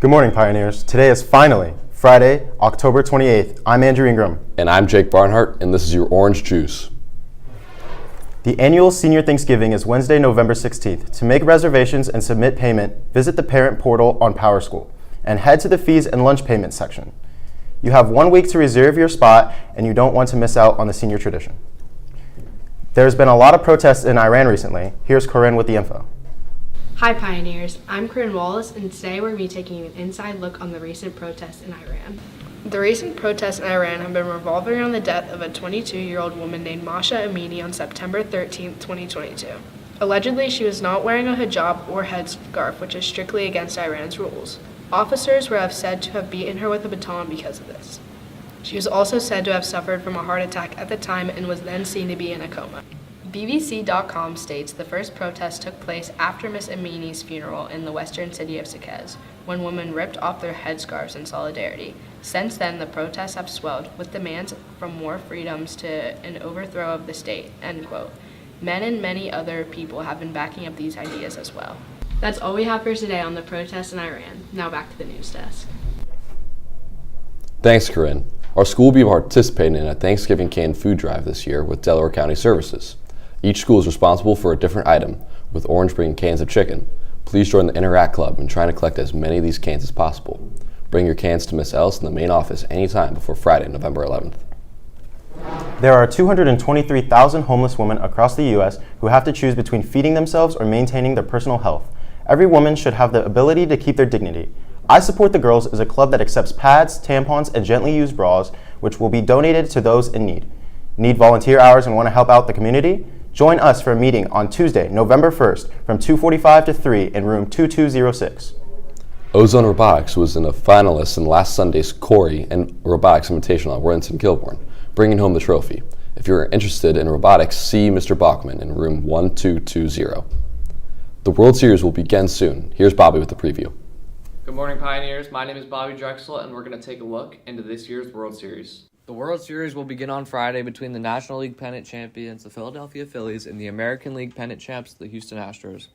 Good morning, Pioneers. Today is finally Friday, October 28th. I'm Andrew Ingram. And I'm Jake Barnhart, and this is your Orange Juice. The annual Senior Thanksgiving is Wednesday, November 16th. To make reservations and submit payment, visit the parent portal on PowerSchool and head to the fees and lunch payment section. You have 1 week to reserve your spot, and you don't want to miss out on the senior tradition. There's been a lot of protests in Iran recently. Here's Corinne with the info. Hi Pioneers, I'm Corinne Wallace, and today we're going to be taking an inside look on the recent protests in Iran. The recent protests in Iran have been revolving around the death of a 22-year-old woman named Masha Amini on September 13, 2022. Allegedly, she was not wearing a hijab or headscarf, which is strictly against Iran's rules. Officers were said to have beaten her with a baton because of this. She was also said to have suffered from a heart attack at the time and was then seen to be in a coma. BBC.com states the first protest took place after Miss Amini's funeral in the western city of Saqqez, when women ripped off their headscarves in solidarity. Since then, the protests have swelled, with demands from more freedoms to an overthrow of the state, end quote. Men and many other people have been backing up these ideas as well. That's all we have for today on the protests in Iran. Now back to the news desk. Thanks, Corinne. Our school will be participating in a Thanksgiving canned food drive this year with Delaware County Services. Each school is responsible for a different item, with Orange bringing cans of chicken. Please join the Interact Club in trying to collect as many of these cans as possible. Bring your cans to Miss Ellis in the main office anytime before Friday, November 11th. There are 223,000 homeless women across the U.S. who have to choose between feeding themselves or maintaining their personal health. Every woman should have the ability to keep their dignity. I Support the Girls is a club that accepts pads, tampons, and gently used bras, which will be donated to those in need. Need volunteer hours and want to help out the community? Join us for a meeting on Tuesday, November 1st from 2:45 to 3 in room 2206. Ozone Robotics was in a finalist in last Sunday's Corey and Robotics Invitational at Worthington Kilbourne, bringing home the trophy. If you're interested in robotics, see Mr. Bachman in room 1220. The World Series will begin soon. Here's Bobby with the preview. Good morning, Pioneers. My name is Bobby Drexel, and we're going to take a look into this year's World Series. The World Series will begin on Friday between the National League pennant champions, the Philadelphia Phillies, and the American League pennant champs, the Houston Astros.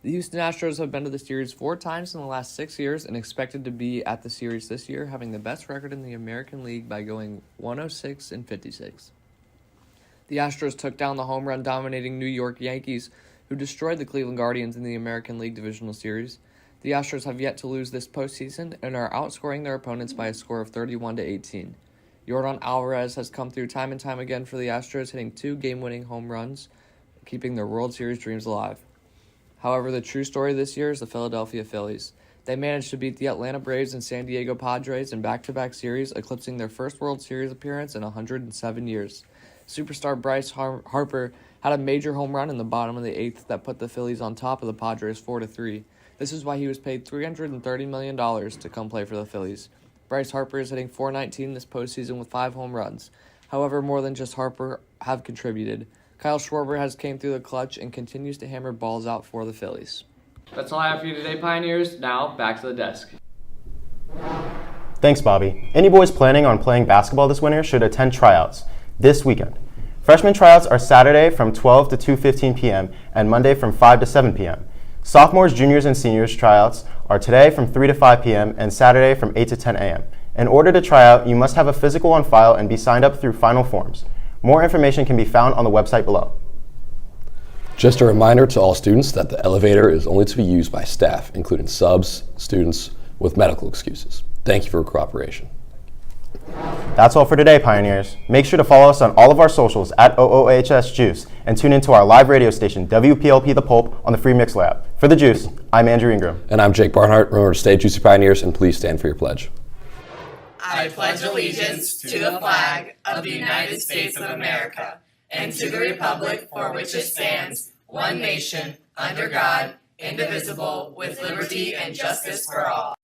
The Houston Astros have been to the series 4 times in the last 6 years and expected to be at the series this year, having the best record in the American League by going 106-56. The Astros took down the home run dominating New York Yankees, who destroyed the Cleveland Guardians in the American League Divisional Series. The Astros have yet to lose this postseason and are outscoring their opponents by a score of 31-18. Yordan Alvarez has come through time and time again for the Astros, hitting 2 game-winning home runs, keeping their World Series dreams alive. However, the true story this year is the Philadelphia Phillies. They managed to beat the Atlanta Braves and San Diego Padres in back-to-back series, eclipsing their first World Series appearance in 107 years. Superstar Bryce Harper had a major home run in the bottom of the 8th that put the Phillies on top of the Padres 4-3. This is why he was paid $330 million to come play for the Phillies. Bryce Harper is hitting .419 this postseason with 5 home runs. However, more than just Harper have contributed. Kyle Schwarber has came through the clutch and continues to hammer balls out for the Phillies. That's all I have for you today, Pioneers. Now, back to the desk. Thanks, Bobby. Any boys planning on playing basketball this winter should attend tryouts this weekend. Freshman tryouts are Saturday from 12 to 2:15 p.m. and Monday from 5 to 7 p.m. Sophomores, juniors, and seniors tryouts are today from 3 to 5 p.m. and Saturday from 8 to 10 a.m. In order to try out, you must have a physical on file and be signed up through final forms. More information can be found on the website below. Just a reminder to all students that the elevator is only to be used by staff, including subs, students with medical excuses. Thank you for your cooperation. That's all for today, Pioneers. Make sure to follow us on all of our socials at OOHS Juice and tune into our live radio station, WPLP The Pulp, on the Free Mix Lab. For The Juice, I'm Andrew Ingram. And I'm Jake Barnhart. Remember to stay juicy, Pioneers, and please stand for your pledge. I pledge allegiance to the flag of the United States of America and to the republic for which it stands, one nation, under God, indivisible, with liberty and justice for all.